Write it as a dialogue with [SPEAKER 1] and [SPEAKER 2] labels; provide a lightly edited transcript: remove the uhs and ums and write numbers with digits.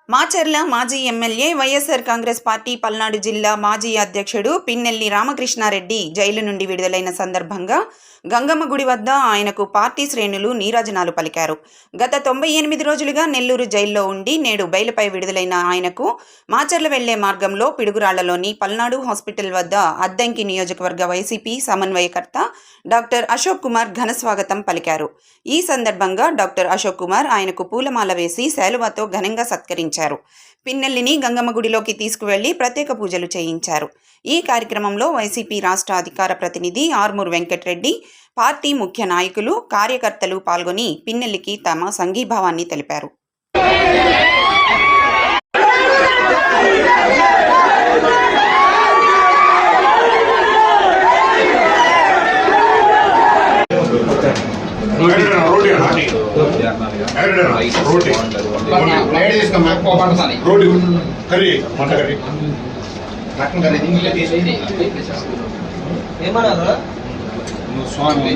[SPEAKER 1] మాచర్ల మాజీ MLA YSR Congress party Palnadu జిల్లా మాజీ అధ్యక్షుడు పిన్నెల్లి రామకృష్ణారెడ్డి జైలు నుండి విడుదలైన సందర్భంగా గంగమ్మ గుడి వద్ద ఆయనకు పార్టీ శ్రేణులు నీరాజనాలు పలికారు. గత 98 రోజులుగా నెల్లూరు జైల్లో ఉండి నేడు బెయిల్పై విడుదలైన ఆయనకు మాచర్ల వెళ్లే మార్గంలో పిడుగురాళ్లలోని పల్నాడు హాస్పిటల్ వద్ద అద్దంకి నియోజకవర్గ వైసీపీ సమన్వయకర్త డాక్టర్ అశోక్ కుమార్ ఘనస్వాగతం పలికారు. ఈ సందర్భంగా డాక్టర్ అశోక్ కుమార్ ఆయనకు పూలమాల వేసి శాలువాతో ఘనంగా సత్కరించారు. పిన్నెల్లిని గంగమ్మ గుడిలోకి తీసుకువెళ్లి ప్రత్యేక పూజలు చేయించారు. ఈ కార్యక్రమంలో వైసీపీ రాష్ట్ర అధికార ప్రతినిధి ఆర్మూర్ వెంకటరెడ్డి, పార్టీ ముఖ్య నాయకులు, కార్యకర్తలు పాల్గొని పిన్నెల్లికి తమ సంఘీభావాన్ని తెలిపారు.
[SPEAKER 2] రోటీ కర్రీ మంట కర్రీ మటన్ కర్రీ ఏమన్నా స్వామి